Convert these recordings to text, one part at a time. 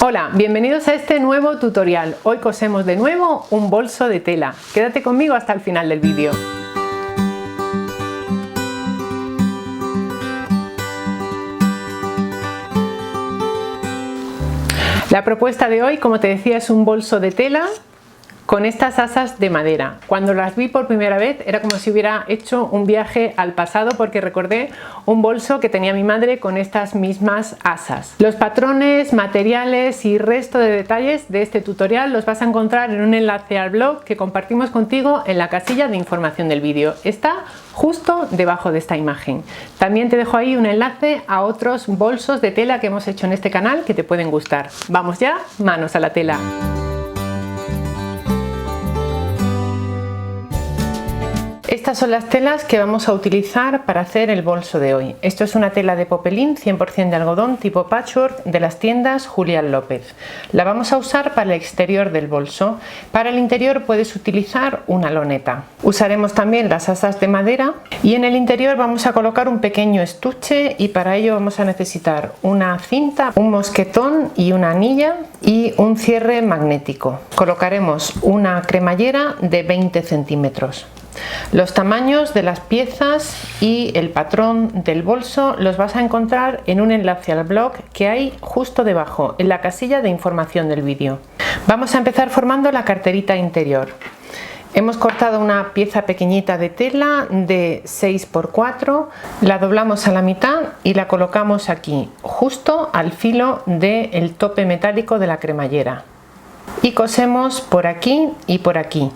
Hola, bienvenidos a este nuevo tutorial. Hoy cosemos de nuevo un bolso de tela. Quédate conmigo hasta el final del vídeo. La propuesta de hoy, como te decía, es un bolso de tela con estas asas de madera. Cuando las vi por primera vez era como si hubiera hecho un viaje al pasado, porque recordé un bolso que tenía mi madre con estas mismas asas. Los patrones, materiales y resto de detalles de este tutorial los vas a encontrar en un enlace al blog que compartimos contigo en la casilla de información del vídeo. Está justo debajo de esta imagen. También te dejo ahí un enlace a otros bolsos de tela que hemos hecho en este canal que te pueden gustar. Vamos ya, manos a la tela. Estas son las telas que vamos a utilizar para hacer el bolso de hoy. Esto es una tela de popelín 100% de algodón tipo patchwork de las tiendas Julián López. La vamos a usar para el exterior del bolso. Para el interior puedes utilizar una loneta. Usaremos también las asas de madera y en el interior vamos a colocar un pequeño estuche, y para ello vamos a necesitar una cinta, un mosquetón y una anilla y un cierre magnético. Colocaremos una cremallera de 20 centímetros. Los tamaños de las piezas y el patrón del bolso los vas a encontrar en un enlace al blog que hay justo debajo en la casilla de información del vídeo. Vamos a empezar formando la carterita interior. Hemos cortado una pieza pequeñita de tela de 6 x 4, la doblamos a la mitad y la colocamos aquí justo al filo del tope metálico de la cremallera y cosemos por aquí y por aquí,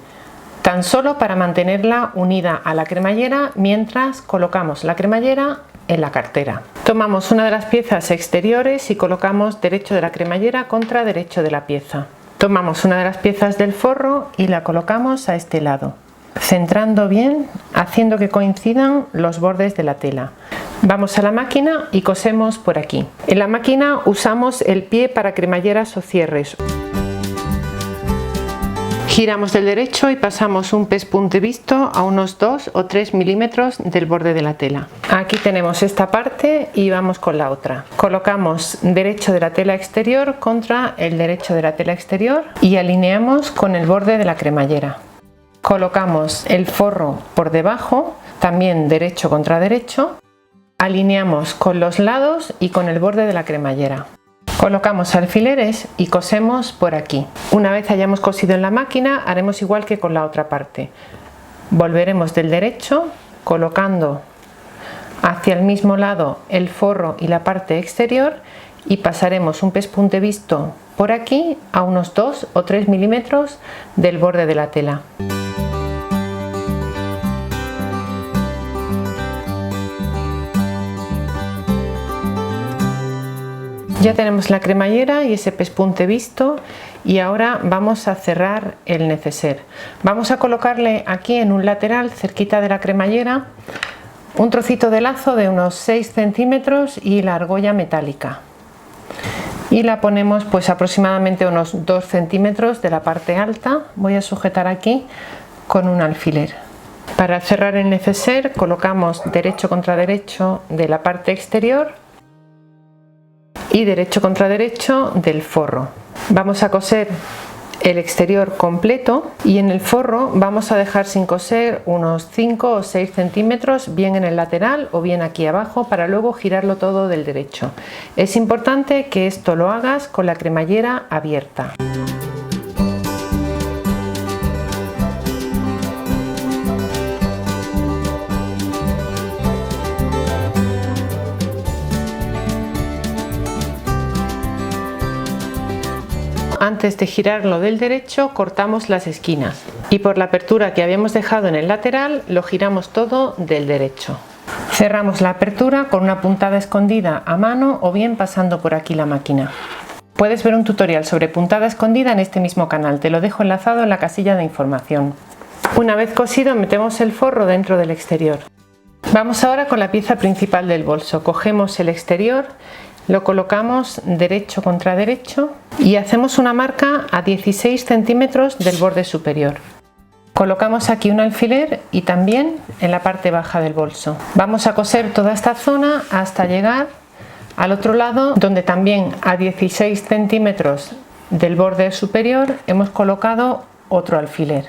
tan solo para mantenerla unida a la cremallera mientras colocamos la cremallera en la cartera. Tomamos una de las piezas exteriores y colocamos derecho de la cremallera contra derecho de la pieza. Tomamos una de las piezas del forro y la colocamos a este lado, centrando bien, haciendo que coincidan los bordes de la tela. Vamos a la máquina y cosemos por aquí. En la máquina usamos el pie para cremalleras o cierres. Giramos del derecho y pasamos un pespunte visto a unos 2 o 3 milímetros del borde de la tela. Aquí tenemos esta parte y vamos con la otra. Colocamos derecho de la tela exterior contra el derecho de la tela exterior y alineamos con el borde de la cremallera. Colocamos el forro por debajo, también derecho contra derecho. Alineamos con los lados y con el borde de la cremallera. Colocamos alfileres y cosemos por aquí. Una vez hayamos cosido en la máquina, haremos igual que con la otra parte. Volveremos del derecho, colocando hacia el mismo lado el forro y la parte exterior, y pasaremos un pespunte visto por aquí a unos 2 o 3 milímetros del borde de la tela. Ya tenemos la cremallera y ese pespunte visto, y ahora vamos a cerrar el neceser. Vamos a colocarle aquí en un lateral, cerquita de la cremallera, un trocito de lazo de unos 6 centímetros y la argolla metálica. Y la ponemos pues aproximadamente unos 2 centímetros de la parte alta. Voy a sujetar aquí con un alfiler. Para cerrar el neceser colocamos derecho contra derecho de la parte exterior y derecho contra derecho del forro. Vamos a coser el exterior completo y en el forro vamos a dejar sin coser unos 5 o 6 centímetros, bien en el lateral o bien aquí abajo, para luego girarlo todo del derecho. Es importante que esto lo hagas con la cremallera abierta. Antes de girarlo del derecho cortamos las esquinas y por la apertura que habíamos dejado en el lateral lo giramos todo del derecho. Cerramos la apertura con una puntada escondida a mano o bien pasando por aquí la máquina. Puedes ver un tutorial sobre puntada escondida en este mismo canal, te lo dejo enlazado en la casilla de información. Una vez cosido metemos el forro dentro del exterior. Vamos ahora con la pieza principal del bolso. Cogemos el exterior, lo colocamos derecho contra derecho y hacemos una marca a 16 centímetros del borde superior. Colocamos aquí un alfiler y también en la parte baja del bolso. Vamos a coser toda esta zona hasta llegar Al otro lado, donde también a 16 centímetros del borde superior hemos colocado otro alfiler.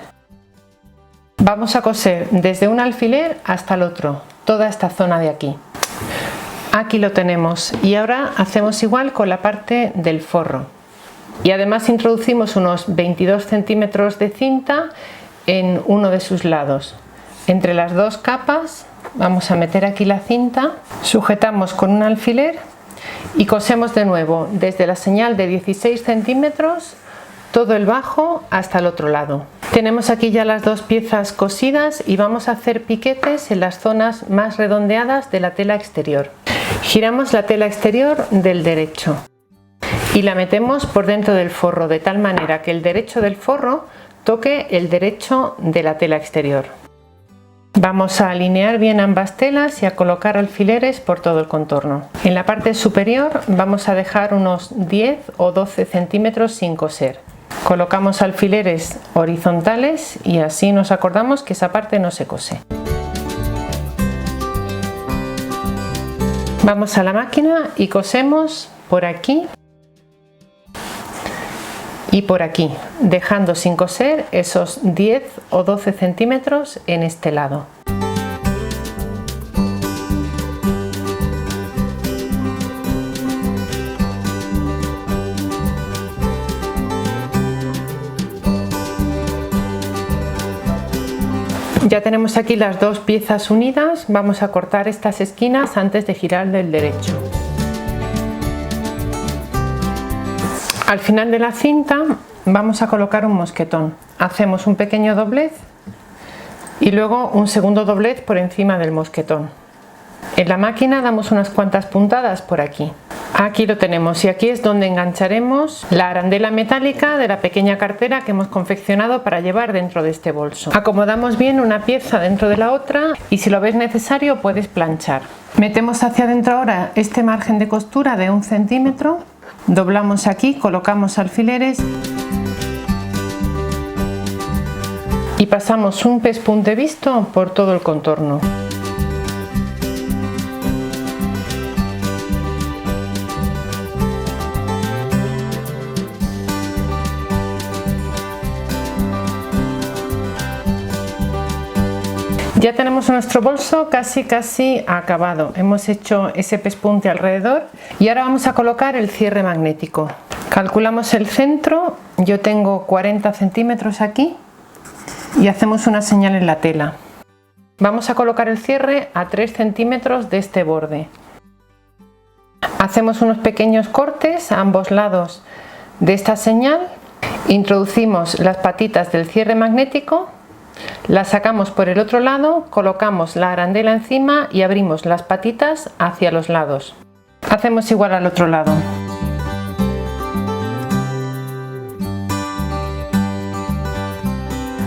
Vamos a coser desde un alfiler hasta el otro, toda esta zona de aquí. Aquí lo tenemos y ahora hacemos igual con la parte del forro. Y además introducimos unos 22 centímetros de cinta en uno de sus lados. Entre las dos capas vamos a meter aquí la cinta, sujetamos con un alfiler y cosemos de nuevo desde la señal de 16 centímetros todo el bajo hasta el otro lado. Tenemos aquí ya las dos piezas cosidas y vamos a hacer piquetes en las zonas más redondeadas de la tela exterior. Giramos la tela exterior del derecho y la metemos por dentro del forro de tal manera que el derecho del forro toque el derecho de la tela exterior. Vamos a alinear bien ambas telas y a colocar alfileres por todo el contorno. En la parte superior vamos a dejar unos 10 o 12 centímetros sin coser. Colocamos alfileres horizontales y así nos acordamos que esa parte no se cose. Vamos a la máquina y cosemos por aquí y por aquí, dejando sin coser esos 10 o 12 centímetros en este lado. Ya tenemos aquí las dos piezas unidas, vamos a cortar estas esquinas antes de girar del derecho. Al final de la cinta vamos a colocar un mosquetón. Hacemos un pequeño doblez y luego un segundo doblez por encima del mosquetón. En la máquina damos unas cuantas puntadas por aquí. Aquí lo tenemos y aquí es donde engancharemos la arandela metálica de la pequeña cartera que hemos confeccionado para llevar dentro de este bolso. Acomodamos bien una pieza dentro de la otra y si lo ves necesario puedes planchar. Metemos hacia adentro ahora este margen de costura de 1 centímetro, doblamos aquí, colocamos alfileres y pasamos un pespunte visto por todo el contorno. Ya tenemos nuestro bolso casi acabado. Hemos hecho ese pespunte alrededor y ahora vamos a colocar el cierre magnético. Calculamos el centro, yo tengo 40 centímetros aquí y hacemos una señal en la tela. Vamos a colocar el cierre a 3 centímetros de este borde. Hacemos unos pequeños cortes a ambos lados de esta señal, introducimos las patitas del cierre magnético, las sacamos por el otro lado, colocamos la arandela encima y abrimos las patitas hacia los lados. Hacemos igual al otro lado.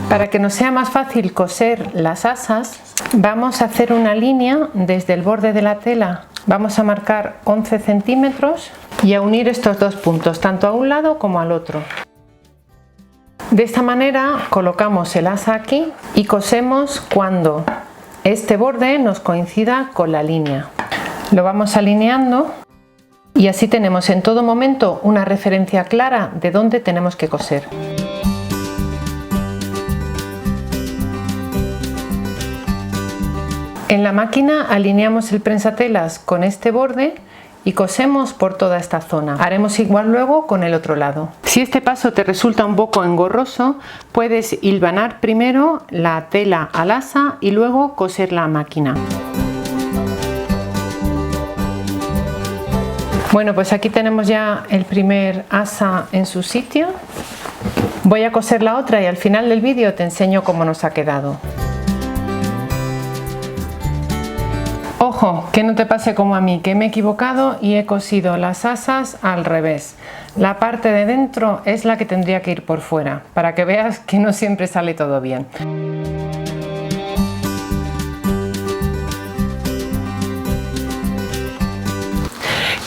Para que nos sea más fácil coser las asas, vamos a hacer una línea desde el borde de la tela. Vamos a marcar 11 centímetros y a unir estos dos puntos, tanto a un lado como al otro. De esta manera colocamos el asa aquí y cosemos cuando este borde nos coincida con la línea. Lo vamos alineando y así tenemos en todo momento una referencia clara de dónde tenemos que coser. En la máquina alineamos el prensatelas con este borde y cosemos por toda esta zona. Haremos igual luego con el otro lado. Si este paso te resulta un poco engorroso, puedes hilvanar primero la tela al asa y luego coserla a máquina. Bueno, pues aquí tenemos ya el primer asa en su sitio. Voy a coser la otra y al final del vídeo te enseño cómo nos ha quedado. Ojo, que no te pase como a mí, que me he equivocado y he cosido las asas al revés. La parte de dentro es la que tendría que ir por fuera, para que veas que no siempre sale todo bien.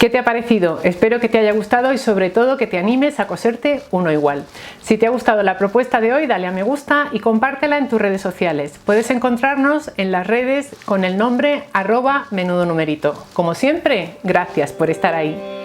¿Qué te ha parecido? Espero que te haya gustado y sobre todo que te animes a coserte uno igual. Si te ha gustado la propuesta de hoy, dale a me gusta y compártela en tus redes sociales. Puedes encontrarnos en las redes con el nombre @menudonumerito. Como siempre, gracias por estar ahí.